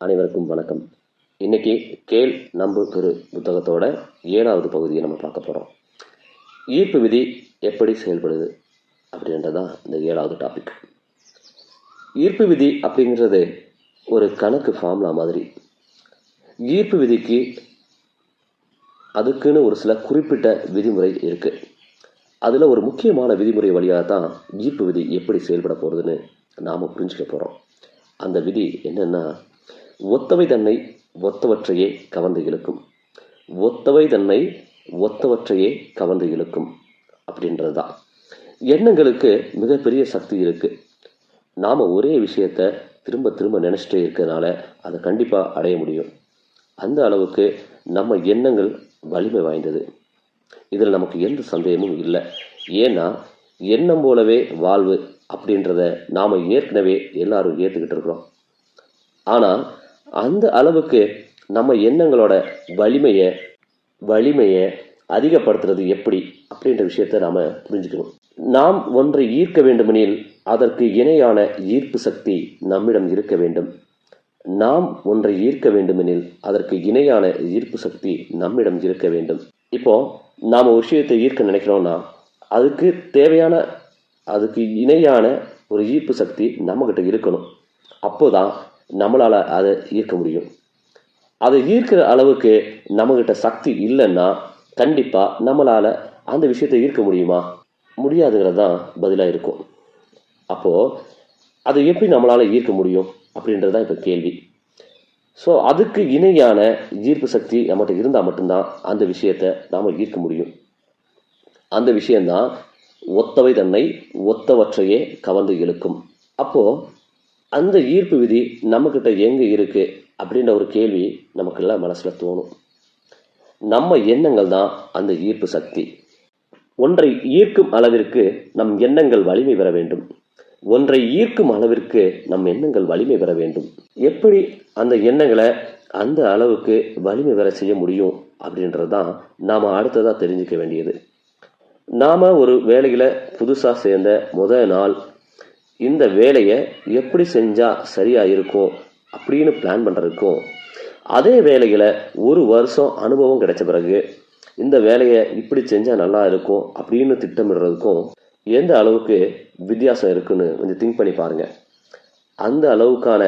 அனைவருக்கும் வணக்கம். இன்னைக்கு கேள் நம்பு பெரு புத்தகத்தோட 7வது பகுதியை நம்ம பார்க்க போகிறோம். ஈர்ப்பு விதி எப்படி செயல்படுது அப்படின்றதான் இந்த 7வது டாபிக். ஈர்ப்பு விதி அப்படிங்கிறது ஒரு கணக்கு ஃபார்முலா மாதிரி. ஈர்ப்பு விதிக்கு அதுக்குன்னு ஒரு சில குறிப்பிட்ட விதிமுறை இருக்குது. அதில் ஒரு முக்கியமான விதிமுறை வழியாக தான் ஈர்ப்பு விதி எப்படி செயல்பட போகிறதுன்னு நாம் புரிஞ்சுக்க போகிறோம். அந்த விதி என்னென்னா, ஒத்தவை தன்னை ஒத்தவற்றையே கவர்ந்து இழுக்கும், ஒத்தவை தன்னை ஒத்தவற்றையே கவர்ந்து இழுக்கும் அப்படின்றது தான். எண்ணங்களுக்கு மிகப்பெரிய சக்தி இருக்குது. நாம் ஒரே விஷயத்தை திரும்ப திரும்ப நினச்சிட்டே இருக்கிறதுனால அதை கண்டிப்பாக அடைய முடியும். அந்த அளவுக்கு நம்ம எண்ணங்கள் வலிமை வாய்ந்தது. இதில் நமக்கு எந்த சந்தேகமும் இல்லை. ஏன்னா எண்ணம் போலவே வாழ்வு அப்படின்றத நாம் ஏற்கனவே எல்லாரும் ஏற்றுக்கிட்டு இருக்கிறோம். ஆனால் அந்த அளவுக்கு நம்ம எண்ணங்களோட வலிமையை அதிகப்படுத்துறது எப்படி அப்படின்ற விஷயத்தை நாம் புரிஞ்சுக்கணும். நாம் ஒன்றை ஈர்க்க வேண்டுமெனில் அதற்கு இணையான ஈர்ப்பு சக்தி நம்மிடம் இருக்க வேண்டும். நாம் ஒன்றை ஈர்க்க வேண்டுமெனில் அதற்கு இணையான ஈர்ப்பு சக்தி நம்மிடம் இருக்க வேண்டும். இப்போ நாம் ஒரு விஷயத்தை ஈர்க்க நினைக்கிறோம்னா அதுக்கு தேவையான, அதுக்கு இணையான ஒரு ஈர்ப்பு சக்தி நம்மகிட்ட இருக்கணும். அப்போதான் நம்மளால் அதை ஈர்க்க முடியும். அதை ஈர்க்கிற அளவுக்கு நம்மகிட்ட சக்தி இல்லைன்னா கண்டிப்பாக நம்மளால் அந்த விஷயத்தை ஈர்க்க முடியுமா? முடியாதுங்கிறது தான் பதிலாக இருக்கும். அப்போது அதை எப்படி நம்மளால் ஈர்க்க முடியும் அப்படின்றது தான் இப்போ கேள்வி. ஸோ அதுக்கு இணையான ஈர்ப்பு சக்தி நம்மகிட்ட இருந்தால் மட்டும்தான் அந்த விஷயத்தை நாம் ஈர்க்க முடியும். அந்த விஷயந்தான் ஒத்தவை தன்னை ஒத்தவற்றையே கவர்ந்து இழுக்கும். அப்போது அந்த ஈர்ப்பு விதி நம்மக்கிட்ட எங்கே இருக்குது அப்படின்ற ஒரு கேள்வி நமக்கெல்லாம் மனசில் தோணும். நம்ம எண்ணங்கள் தான் அந்த ஈர்ப்பு சக்தி. ஒன்றை ஈர்க்கும் அளவிற்கு நம் எண்ணங்கள் வலிமை பெற வேண்டும். ஒன்றை ஈர்க்கும் அளவிற்கு நம் எண்ணங்கள் வலிமை பெற வேண்டும். எப்படி அந்த எண்ணங்களை அந்த அளவுக்கு வலிமை பெற செய்ய முடியும் அப்படின்றது தான் நாம் அடுத்ததாக தெரிஞ்சுக்க வேண்டியது. நாம் ஒரு வேலையில் புதுசாக சேர்ந்த முதல் நாள் இந்த வேலையை எப்படி செஞ்சால் சரியாக இருக்கும் அப்படின்னு பிளான் பண்ணுறதுக்கும், அதே வேலையில் ஒரு வருஷம் அனுபவம் கிடைச்ச பிறகு இந்த வேலையை இப்படி செஞ்சால் நல்லா இருக்கும் அப்படின்னு திட்டமிடுறதுக்கும் எந்த அளவுக்கு வித்தியாசம் இருக்குன்னு கொஞ்சம் திங்க் பண்ணி பாருங்கள். அந்த அளவுக்கான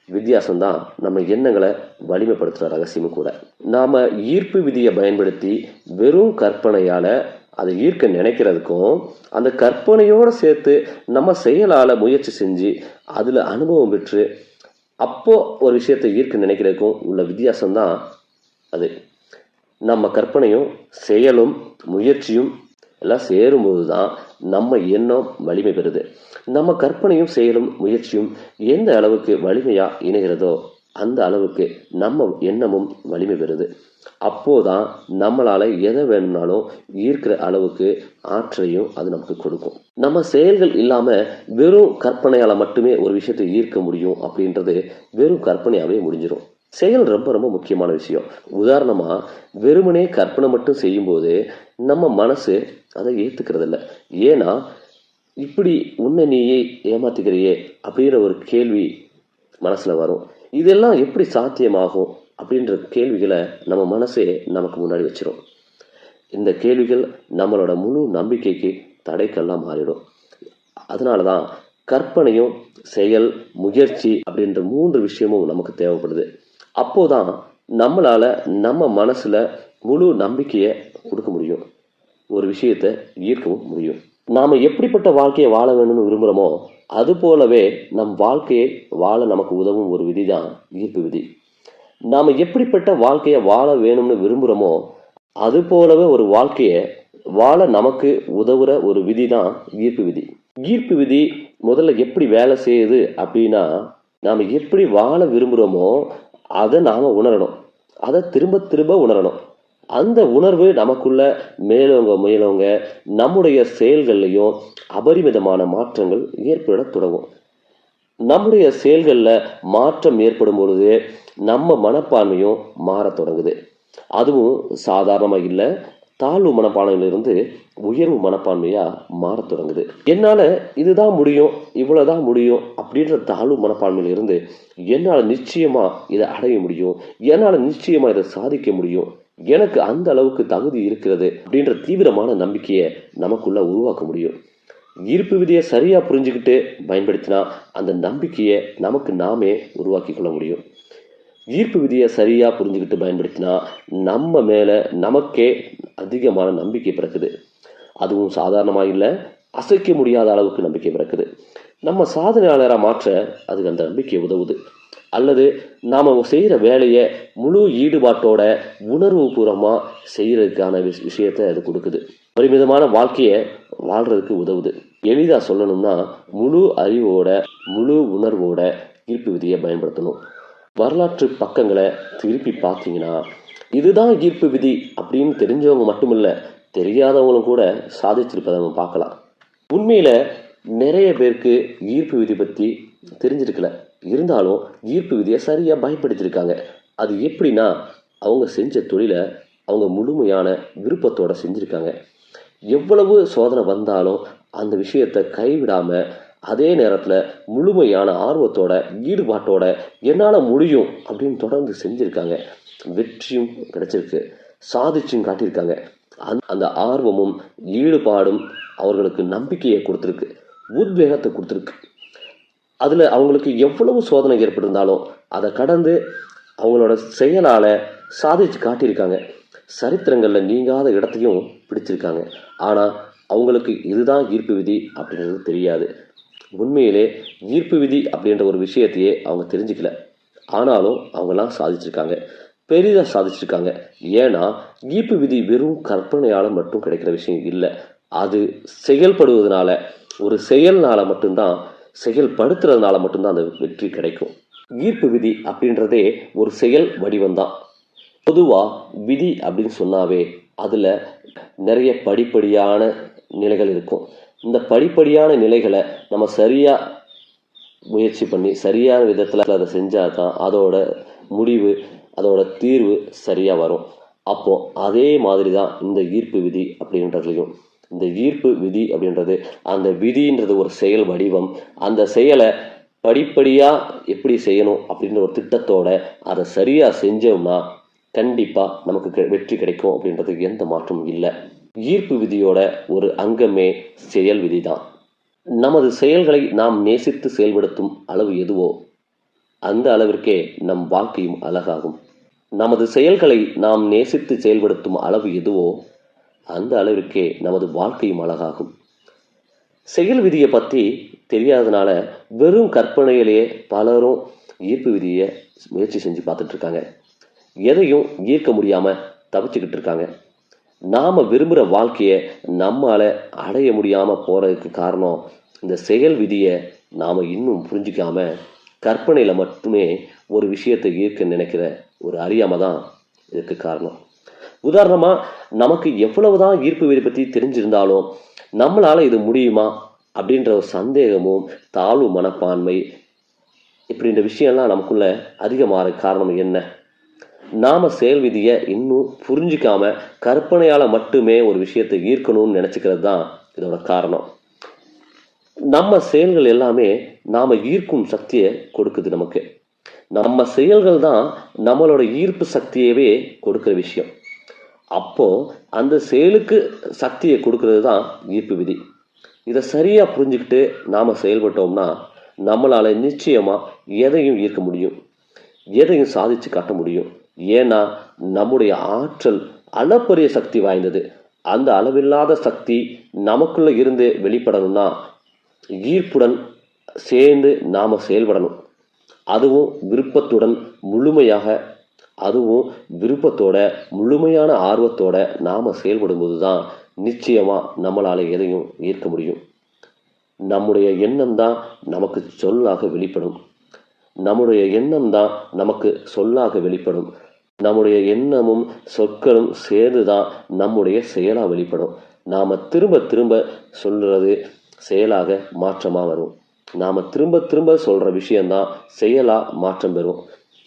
வித்தியாசம்தான் நம்ம எண்ணங்களை வலிமைப்படுத்துகிற ரகசியமும் கூட. நாம் ஈர்ப்பு விதியை பயன்படுத்தி வெறும் கற்பனையால் அதை ஈர்க்க நினைக்கிறதுக்கும், அந்த கற்பனையோடு சேர்த்து நம்ம செயலால் முயற்சி செஞ்சு அதில் அனுபவம் பெற்று அப்போது ஒரு விஷயத்தை ஈர்க்க நினைக்கிறதுக்கும் உள்ள வித்தியாசம்தான் அது. நம்ம கற்பனையும் செயலும் முயற்சியும் எல்லாம் சேரும்போது தான் நம்ம எண்ணம் வலிமை பெறுது. நம்ம கற்பனையும் செயலும் முயற்சியும் எந்த அளவுக்கு வலிமையாக இணைகிறதோ அந்த அளவுக்கு நம்ம எண்ணமும் வலிமை பெறுது. அப்போதான் நம்மளால் எதை வேணும்னாலும் ஈர்க்கிற அளவுக்கு ஆற்றலையும் அது நமக்கு கொடுக்கும். நம்ம செயல்கள் இல்லாமல் வெறும் கற்பனையால் மட்டுமே ஒரு விஷயத்தை ஈர்க்க முடியும் அப்படின்றது வெறும் கற்பனையாகவே முடிஞ்சிடும். செயல் ரொம்ப ரொம்ப முக்கியமான விஷயம். உதாரணமாக வெறுமனே கற்பனை மட்டும் செய்யும்போது நம்ம மனசு அதை ஏற்றுக்கிறதில்ல. ஏன்னா இப்படி உன்னை நீயே ஏமாத்திக்கிறியே அப்படின்ற ஒரு கேள்வி மனசில் வரும். இதெல்லாம் எப்படி சாத்தியமாகும் அப்படின்ற கேள்விகளை நம்ம மனசே நமக்கு முன்னாடி வச்சிடும். இந்த கேள்விகள் நம்மளோட முழு நம்பிக்கைக்கு தடைக்கெல்லாம் மாறிடும். அதனால தான் கற்பனையும் செயல் முயற்சி அப்படின்ற 3 விஷயமும் நமக்கு தேவைப்படுது. அப்போதான் நம்மளால் நம்ம மனசில் முழு நம்பிக்கையை கொடுக்க முடியும், ஒரு விஷயத்தை ஈர்க்கவும் முடியும். நாம் எப்படிப்பட்ட வாழ்க்கையை வாழ வேணும்னு விரும்புகிறோமோ அது போலவே நம் வாழ்க்கையை வாழ நமக்கு உதவும் ஒரு விதி தான் ஈர்ப்பு விதி. நாம் எப்படிப்பட்ட வாழ்க்கையை வாழ வேணும்னு விரும்புகிறோமோ அது போலவே ஒரு வாழ்க்கையை வாழ நமக்கு உதவுற ஒரு விதி தான் ஈர்ப்பு விதி. ஈர்ப்பு விதி முதல்ல எப்படி வேலை செய்யுது அப்படின்னா, நாம் எப்படி வாழ விரும்புகிறோமோ அதை நாம் உணரணும், அதை திரும்ப திரும்ப உணரணும். அந்த உணர்வு நமக்குள்ள மேலவங்க நம்முடைய செயல்கள்லையும் அபரிமிதமான மாற்றங்கள் ஏற்பட தொடங்கும். நம்முடைய செயல்களில் மாற்றம் ஏற்படும் பொழுது நம்ம மனப்பான்மையும் மாற தொடங்குது. அதுவும் சாதாரணமாக இல்லை, தாழ்வு மனப்பான்மையிலிருந்து உயர்வு மனப்பான்மையா மாறத் தொடங்குது. என்னால இதுதான் முடியும், இவ்வளவுதான் முடியும் அப்படின்ற தாழ்வு மனப்பான்மையிலிருந்து என்னால நிச்சயமா இதை அடைய முடியும், என்னால நிச்சயமா இதை சாதிக்க முடியும், எனக்கு அந்த அளவுக்கு தகுதி இருக்கிறது அப்படின்ற தீவிரமான நம்பிக்கையை நமக்குள்ள உருவாக்க முடியும். ஈர்ப்பு விதியை சரியா புரிஞ்சுக்கிட்டு பயன்படுத்தினா அந்த நம்பிக்கையை நமக்கு நாமே உருவாக்கி கொள்ள முடியும். ஈர்ப்பு விதியை சரியா புரிஞ்சுக்கிட்டு பயன்படுத்தினா நம்ம மேல நமக்கே அதிகமான நம்பிக்கை பிறக்குது. அதுவும் சாதாரணமாக இல்லை, அசைக்க முடியாத அளவுக்கு நம்பிக்கை பிறக்குது. நம்ம சாதனையாளராக மாற்ற அதுக்கு அந்த நம்பிக்கை உதவுது. அல்லது நாம் செய்கிற வேலையை முழு ஈடுபாட்டோட உணர்வு பூர்வமாக செய்கிறதுக்கான விஷயத்தை அது கொடுக்குது. பரிமிதமான வாழ்க்கையை வாழ்கிறதுக்கு உதவுது. எளிதாக சொல்லணும்னா முழு அறிவோட முழு உணர்வோட ஈர்ப்பு விதியை பயன்படுத்தணும். வரலாற்று பக்கங்களை திருப்பி பார்த்தீங்கன்னா இதுதான் ஈர்ப்பு விதி அப்படின்னு தெரிஞ்சவங்க மட்டுமில்லை, தெரியாதவங்களும் கூட சாதிச்சிருப்பதை நம்ம பார்க்கலாம். உண்மையில் நிறைய பேருக்கு ஈர்ப்பு விதி பற்றி தெரிஞ்சிருக்கல, இருந்தாலும் ஈர்ப்பு விதியை சரியாக பயன்படுத்தியிருக்காங்க. அது எப்படின்னா, அவங்க செஞ்ச தொழிலை அவங்க முழுமையான விருப்பத்தோடு செஞ்சுருக்காங்க. எவ்வளவு சோதனை வந்தாலும் அந்த விஷயத்தை கைவிடாமல் அதே நேரத்தில் முழுமையான ஆர்வத்தோட ஈடுபாட்டோட என்னால் முடியும் அப்படின்னு தொடர்ந்து செஞ்சுருக்காங்க. வெற்றியும் கிடைச்சிருக்கு, சாதிச்சும் காட்டியிருக்காங்க. அந்த ஆர்வமும் ஈடுபாடும் அவர்களுக்கு நம்பிக்கையை கொடுத்துருக்கு, உத்வேகத்தை கொடுத்துருக்கு. அதில் அவங்களுக்கு எவ்வளவு சோதனை ஏற்பட்டிருந்தாலும் அதை கடந்து அவங்களோட செயலால் சாதிச்சு காட்டியிருக்காங்க. சரித்திரங்களில் நீங்காத இடத்தையும் பிடிச்சிருக்காங்க. ஆனால் அவங்களுக்கு இதுதான் ஈர்ப்பு விதி அப்படின்றது தெரியாது. உண்மையிலே ஈர்ப்பு விதி அப்படின்ற ஒரு விஷயத்தையே அவங்க தெரிஞ்சுக்கல. ஆனாலும் அவங்கெல்லாம் சாதிச்சிருக்காங்க, பெரிதாக சாதிச்சிருக்காங்க. ஏன்னா ஈர்ப்பு விதி வெறும் கற்பனையால் மட்டும் கிடைக்கிற விஷயம் இல்லை. அது செயல்படுவதனால, ஒரு செயல்னால மட்டும்தான், செயல்படுத்துறதுனால மட்டும்தான் அந்த வெற்றி கிடைக்கும். ஈர்ப்பு விதி அப்படின்றதே ஒரு செயல் வடிவம்தான். பொதுவாக விதி அப்படின்னு சொன்னாவே அதில் நிறைய படிப்படியான நிலைகள் இருக்கும். இந்த படிப்படியான நிலைகளை நம்ம சரியாக முயற்சி பண்ணி சரியான விதத்தில் அதை செஞ்சால் தான் அதோட முடிவு, அதோட தீர்வு சரியாக வரும். அப்போது அதே மாதிரி தான் இந்த ஈர்ப்பு விதி அப்படின்றதுலையும். இந்த ஈர்ப்பு விதி அப்படின்றது, அந்த விதின்றது ஒரு செயல் வடிவம். அந்த செயலை படிப்படியாக எப்படி செய்யணும் அப்படின்ற ஒரு திட்டத்தோட அதை சரியாக செஞ்சோம்னா கண்டிப்பாக நமக்கு வெற்றி கிடைக்கும் அப்படின்றதுக்கு எந்த மாற்றமும் இல்லை. ஈர்ப்பு விதியோட ஒரு அங்கமே செயல் விதி தான். நமது செயல்களை நாம் நேசித்து செயல்படுத்தும் அளவு எதுவோ அந்த அளவிற்கே நம் வாழ்க்கையும் அழகாகும். நமது செயல்களை நாம் நேசித்து செயல்படுத்தும் அளவு எதுவோ அந்த அளவிற்கே நமது வாழ்க்கையும் அழகாகும். செயல் விதியை பற்றி தெரியாதனால வெறும் கற்பனையிலேயே பலரும் ஈர்ப்பு விதியை முயற்சி செஞ்சு பார்த்துட்டு இருக்காங்க. எதையும் ஈர்க்க முடியாமல் தவிச்சுக்கிட்டு இருக்காங்க. நாம் விரும்புகிற வாழ்க்கையை நம்மால் அடைய முடியாமல் போகிறதுக்கு காரணம் இந்த செயல் விதியை நாம் இன்னும் புரிஞ்சிக்காமல் கற்பனையில் மட்டுமே ஒரு விஷயத்தை ஈர்க்க நினைக்கிற ஒரு அறியாமல் தான் இதுக்கு காரணம். உதாரணமாக, நமக்கு எவ்வளவுதான் ஈர்ப்பு விதி பற்றி தெரிஞ்சிருந்தாலும் நம்மளால் இது முடியுமா அப்படின்ற ஒரு சந்தேகமும் தாழ்வு மனப்பான்மை இப்படின்ற விஷயம்லாம் நமக்குள்ள அதிகமாகிற காரணம் என்ன? நாம் செயல் விதியை இன்னும் புரிஞ்சிக்காம கற்பனையால் மட்டுமே ஒரு விஷயத்தை ஈர்க்கணும்னு நினச்சிக்கிறது தான் இதோட காரணம். நம்ம செயல்கள் எல்லாமே நாம் ஈர்க்கும் சக்தியை கொடுக்குது நமக்கு. நம்ம செயல்கள் தான் நம்மளோட ஈர்ப்பு சக்தியவே கொடுக்குற விஷயம். அப்போது அந்த செயலுக்கு சக்தியை கொடுக்கறது தான் ஈர்ப்பு விதி. இதை சரியாக புரிஞ்சுக்கிட்டு நாம் செயல்பட்டோம்னா நம்மளால் நிச்சயமாக எதையும் ஈர்க்க முடியும், எதையும் சாதித்து காட்ட முடியும். ஏன்னா நம்முடைய ஆற்றல் அளப்பரிய சக்தி வாய்ந்தது. அந்த அளவில்லாத சக்தி நமக்குள்ளே இருந்து வெளிப்படணும்னா ஈர்ப்புடன் சேர்ந்து நாம் செயல்படணும். அதுவும் விருப்பத்துடன் முழுமையாக, அதுவும் விருப்பத்தோட முழுமையான ஆர்வத்தோட நாம் செயல்படும்போது தான் நிச்சயமாக நம்மளால் எதையும் ஈர்க்க முடியும். நம்முடைய எண்ணம் தான் நமக்கு சொல்லாக வெளிப்படும். நம்முடைய எண்ணம் தான் நமக்கு சொல்லாக வெளிப்படும். நம்முடைய எண்ணமும் சொற்களும் சேர்ந்து தான் நம்முடைய செயலாக வெளிப்படும். நாம் திரும்ப திரும்ப சொல்கிறது செயலாக மாற்றமாக வரும். நாம் திரும்ப திரும்ப சொல்கிற விஷயந்தான் செயலாக மாற்றம் பெறும்.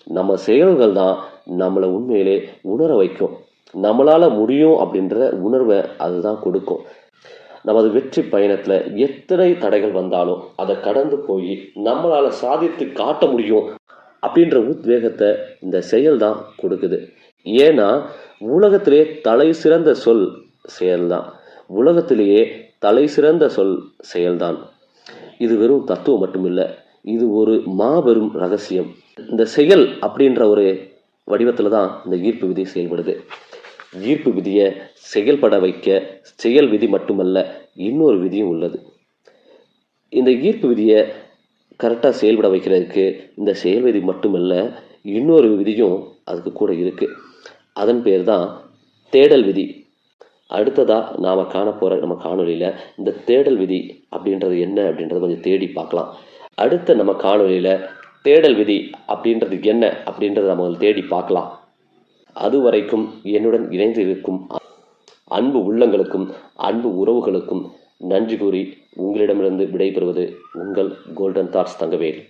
நம்ம செயல்கள் தான் நம்மளை உண்மையிலே உணர வைக்கும். நம்மளால் முடியும் அப்படின்ற உணர்வை அதுதான் கொடுக்கும். நமது வெற்றி பயணத்தில் எத்தனை தடைகள் வந்தாலும் அதை கடந்து போய் நம்மளால் சாதித்து காட்ட முடியும் அப்படின்ற உத்வேகத்தை இந்த செயல் தான் கொடுக்குது. ஏன்னா உலகத்திலே தலை சிறந்த சொல் செயல்தான். உலகத்திலேயே தலை சிறந்த சொல் செயல்தான். இது வெறும் தத்துவம் மட்டுமில்லை, இது ஒரு மாபெரும் ரகசியம். இந்த செயல் அப்படின்ற ஒரு வடிவத்தில் தான் இந்த ஈர்ப்பு விதி செயல்படுது. ஈர்ப்பு விதியை செயல்பட வைக்க செயல் விதி மட்டுமல்ல, இன்னொரு விதியும் உள்ளது. இந்த ஈர்ப்பு விதியை கரெக்டாக செயல்பட வைக்கிறதுக்கு இந்த செயல் விதி மட்டுமல்ல, இன்னொரு விதியும் அதுக்கு கூட இருக்குது. அதன் பேர் தான் தேடல் விதி. அடுத்ததாக நாம் காண போகிற நம்ம காணொலியில் இந்த தேடல் விதி அப்படின்றது என்ன அப்படின்றத கொஞ்சம் தேடி பார்க்கலாம். அடுத்த நம்ம காணொலியில் தேடல் விதி அப்படின்றது என்ன அப்படின்றத நம்ம தேடி பார்க்கலாம். அது வரைக்கும் என்னுடன் இணைந்து இருக்கும் அன்பு உள்ளங்களுக்கும் அன்பு உறவுகளுக்கும் நன்றி கூறி உங்களிடமிருந்து விடைபெறுவது உங்கள் கோல்டன் தாட்ஸ் தங்கவேல்.